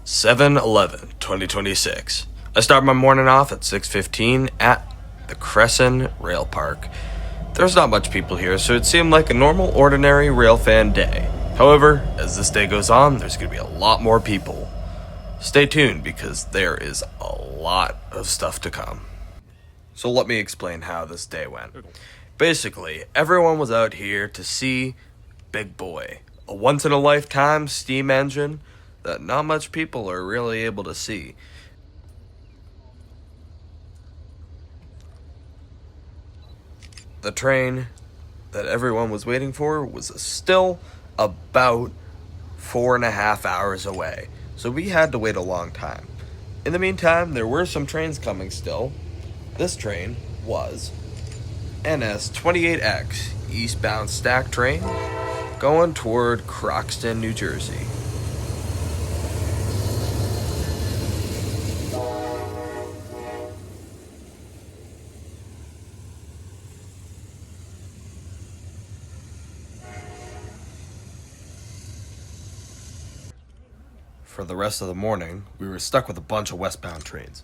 7/11/2026. I start my morning off at 6:15 at the Crescent Rail Park. There's not much people here, so it seemed like a normal, ordinary Railfan day. However, as this day goes on, there's going to be a lot more people. Stay tuned because there is a lot of stuff to come. So let me explain how this day went. Basically, everyone was out here to see Big Boy, a once-in-a-lifetime steam engine that not much people are really able to see. The train that everyone was waiting for was still about 4.5 hours away, so we had to wait a long time. In the meantime, there were some trains coming still. This train was NS-28X, eastbound stack train, going toward Croxton, New Jersey. For the rest of the morning, we were stuck with a bunch of westbound trains.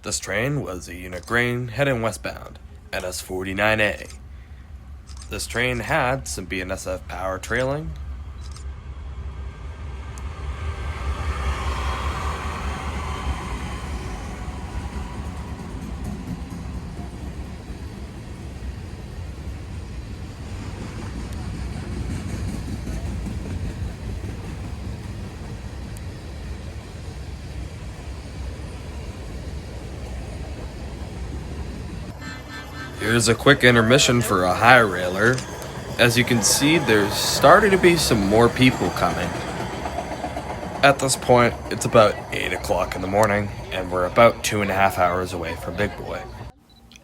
This train was a unit grain heading westbound, NS-49A. This train had some BNSF power trailing. Here's a quick intermission for a high railer. As you can see, there's starting to be some more people coming. At this point, it's about 8 o'clock in the morning, and we're about 2.5 hours away from Big Boy.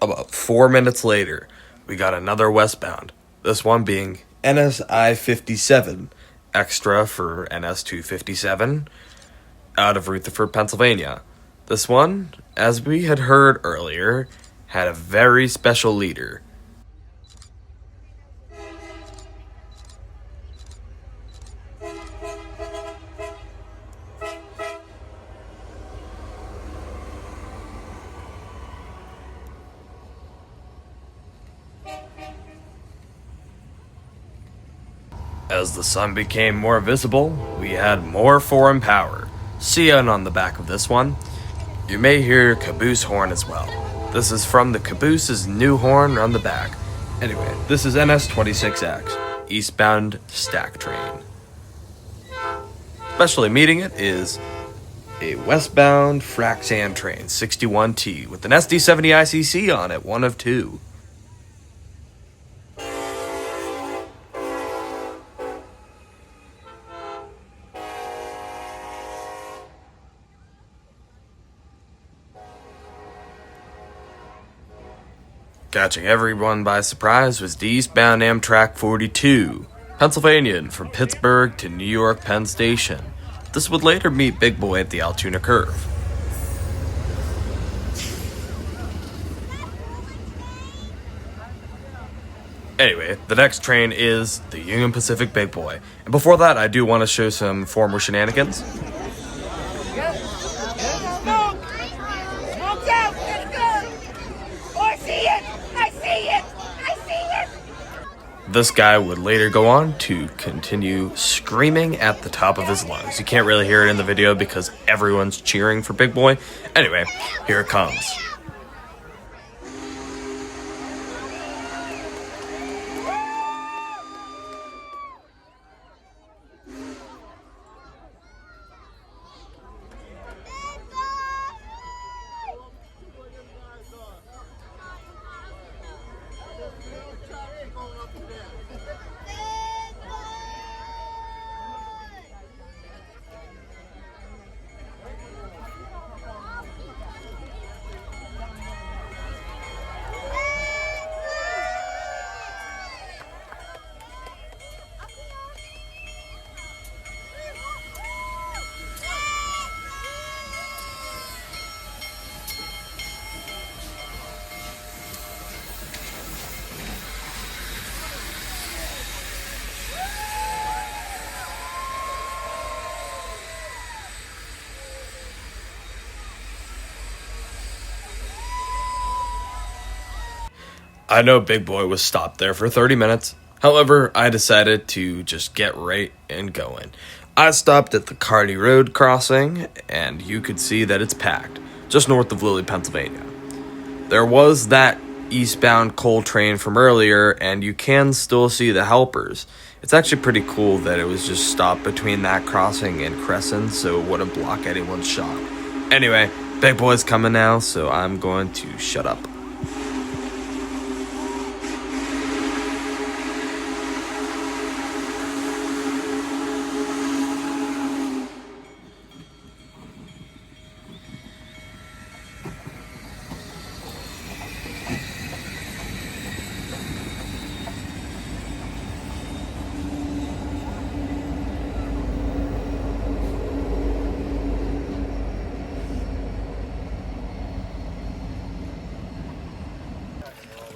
About 4 minutes later, we got another westbound, this one being NSI-57, extra for NS-257, out of Rutherford, Pennsylvania. This one, as we had heard earlier, had a very special leader. As the sun became more visible, we had more foreign power. Cyan on the back of this one. You may hear caboose horn as well. This is from the caboose's new horn on the back. Anyway, this is NS-26X, eastbound stack train. Specially meeting it is a westbound frac sand train, 61T, with an SD70 ICC on it, one of two. Catching everyone by surprise was the eastbound Amtrak 42, Pennsylvanian from Pittsburgh to New York Penn Station. This would later meet Big Boy at the Altoona Curve. Anyway, the next train is the Union Pacific Big Boy. And before that, I do want to show some former shenanigans. This guy would later go on to continue screaming at the top of his lungs. You can't really hear it in the video because everyone's cheering for Big Boy. Anyway, here it comes. I know Big Boy was stopped there for 30 minutes. However, I decided to just get right and going. I stopped at the Carney Road crossing, and you could see that it's packed, just north of Lilly, Pennsylvania. There was that eastbound coal train from earlier, and you can still see the helpers. It's actually pretty cool that it was just stopped between that crossing and Crescent, so it wouldn't block anyone's shot. Anyway, Big Boy's coming now, so I'm going to shut up.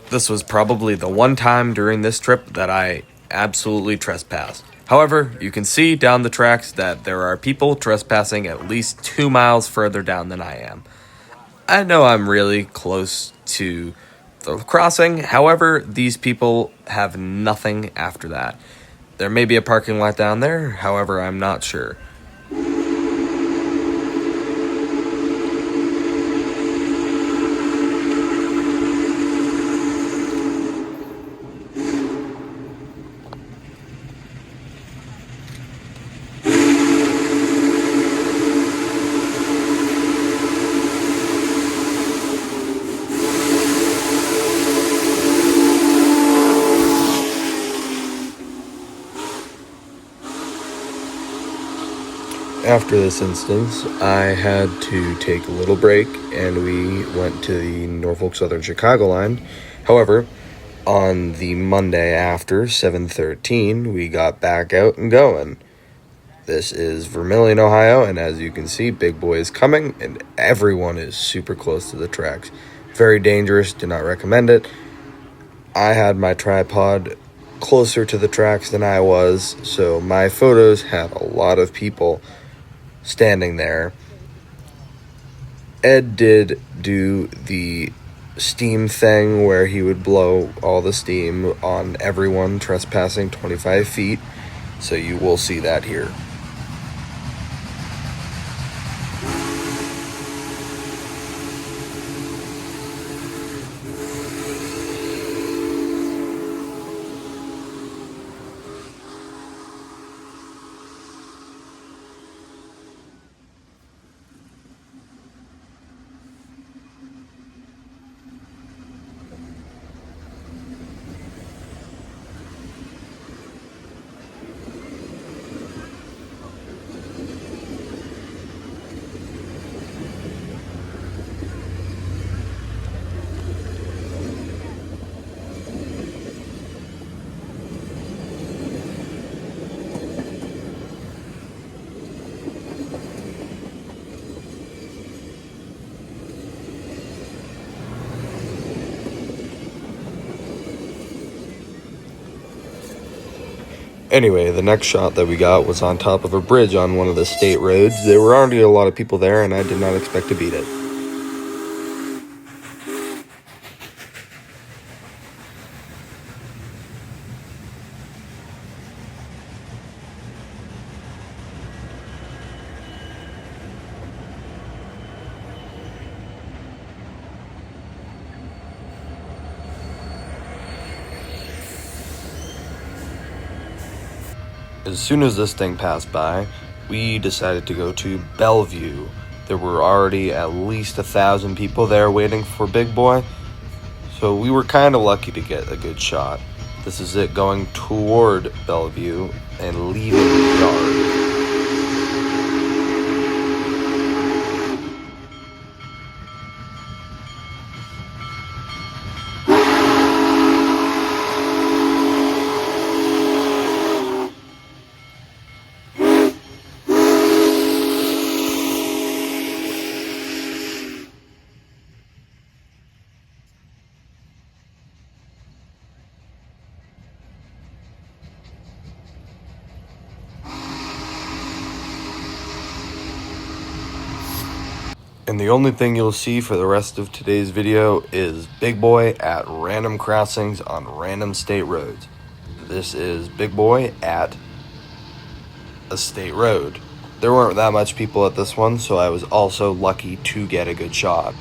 This was probably the one time during this trip that I absolutely trespassed. However, you can see down the tracks that there are people trespassing at least 2 miles further down than I am. I know I'm really close to the crossing, however, these people have nothing after that. There may be a parking lot down there, however, I'm not sure. After this instance, I had to take a little break and we went to the Norfolk Southern Chicago line. However, on the Monday after 7:13, we got back out and going. This is Vermilion, Ohio, and as you can see, Big Boy is coming and everyone is super close to the tracks. Very dangerous, do not recommend it. I had my tripod closer to the tracks than I was, so my photos had a lot of people standing there. Ed did do the steam thing where he would blow all the steam on everyone trespassing 25 feet, so you will see that here. Anyway, the next shot that we got was on top of a bridge on one of the state roads. There were already a lot of people there, and I did not expect to beat it. As soon as this thing passed by, we decided to go to Bellevue. There were already at least 1,000 people there waiting for Big Boy, so we were kind of lucky to get a good shot. This is it going toward Bellevue and leaving the yard. And the only thing you'll see for the rest of today's video is Big Boy at random crossings on random state roads. This is Big Boy at a state road. There weren't that much people at this one, so I was also lucky to get a good shot.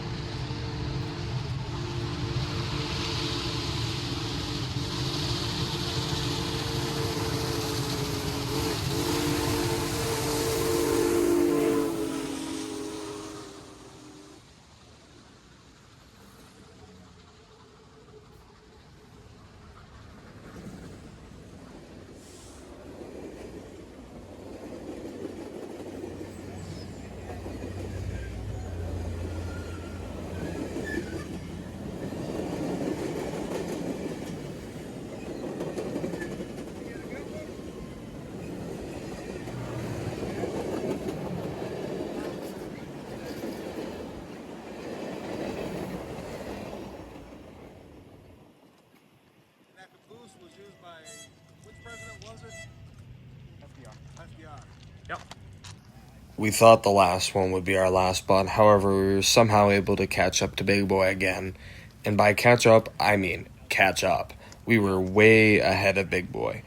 We thought the last one would be our last spot, however, we were somehow able to catch up to Big Boy again. And by catch up, I mean catch up. We were way ahead of Big Boy.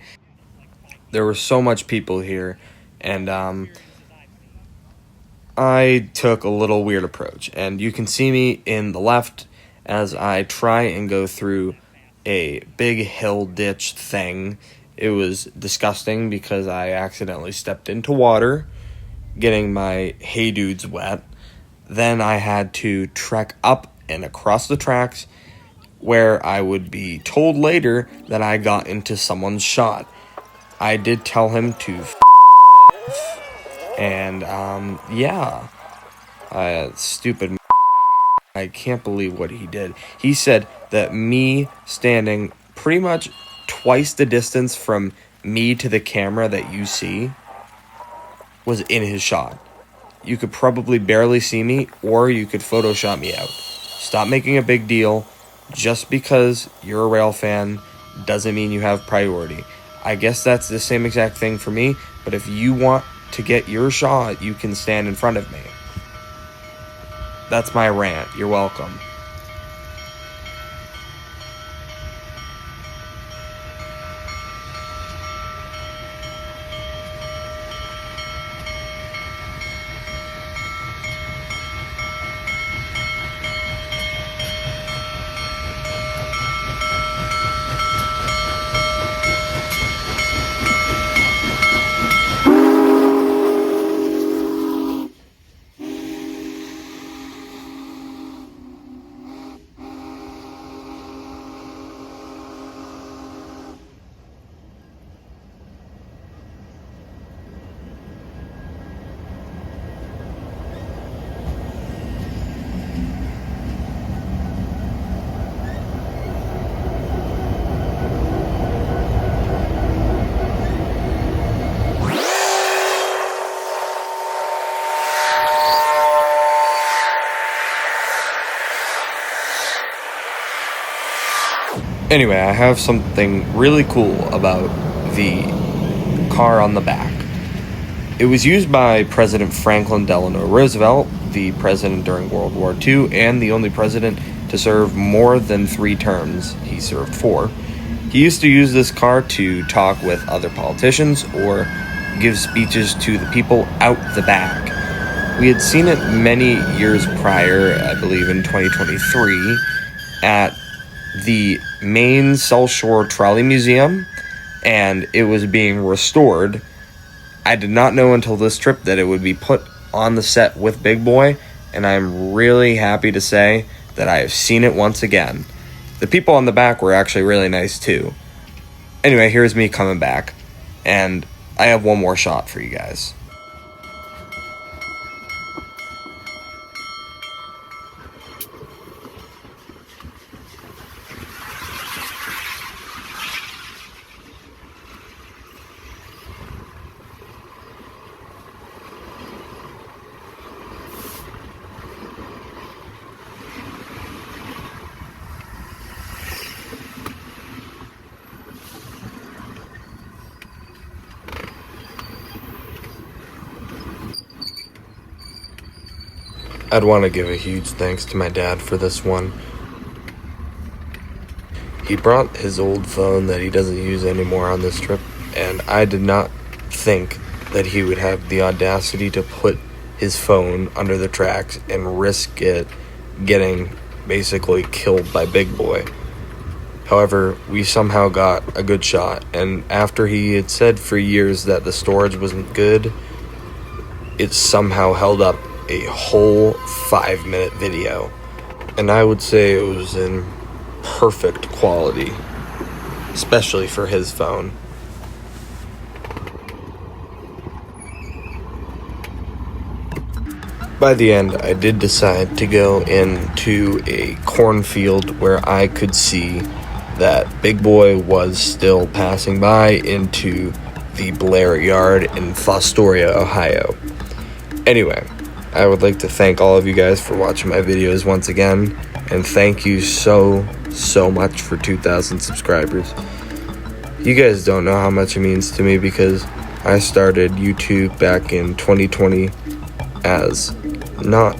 There were so much people here, and I took a little weird approach. And you can see me in the left as I try and go through a big hill ditch thing. It was disgusting because I accidentally stepped into water, getting my hey dudes wet. Then I had to trek up and across the tracks where I would be told later that I got into someone's shot. I did tell him to and yeah, stupid. I can't believe what he did. He said that me standing pretty much twice the distance from me to the camera that you see was in his shot. You could probably barely see me, or you could Photoshop me out. Stop making a big deal. Just because you're a Railfan doesn't mean you have priority. I guess that's the same exact thing for me, but if you want to get your shot, you can stand in front of me. That's my rant. You're welcome. Anyway, I have something really cool about the car on the back. It was used by President Franklin Delano Roosevelt, the president during World War II, and the only president to serve more than 3 terms. He served 4. He used to use this car to talk with other politicians or give speeches to the people out the back. We had seen it many years prior, I believe in 2023, at the main South Shore Trolley Museum, and it was being restored. I did not know until this trip that it would be put on the set with Big Boy, and I'm really happy to say that I have seen it once again. The people on the back were actually really nice too. Anyway, here's me coming back, and I have one more shot for you guys. I'd want to give a huge thanks to my dad for this one. He brought his old phone that he doesn't use anymore on this trip, and I did not think that he would have the audacity to put his phone under the tracks and risk it getting basically killed by Big Boy. However, we somehow got a good shot, and after he had said for years that the storage wasn't good, it somehow held up a whole 5-minute video. And I would say it was in perfect quality, especially for his phone. By the end, I did decide to go into a cornfield where I could see that Big Boy was still passing by into the Blair Yard in Fostoria, Ohio. Anyway, I would like to thank all of you guys for watching my videos once again, and thank you so much for 2,000 subscribers. You guys don't know how much it means to me because I started YouTube back in 2020 as not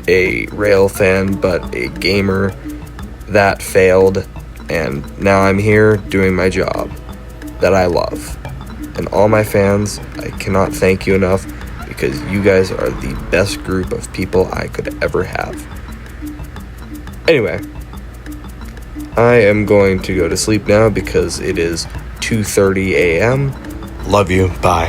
a Railfan, but a gamer that failed, and now I'm here doing my job that I love. And all my fans, I cannot thank you enough because you guys are the best group of people I could ever have. Anyway, I am going to go to sleep now because it is 2:30 a.m. Love you. Bye.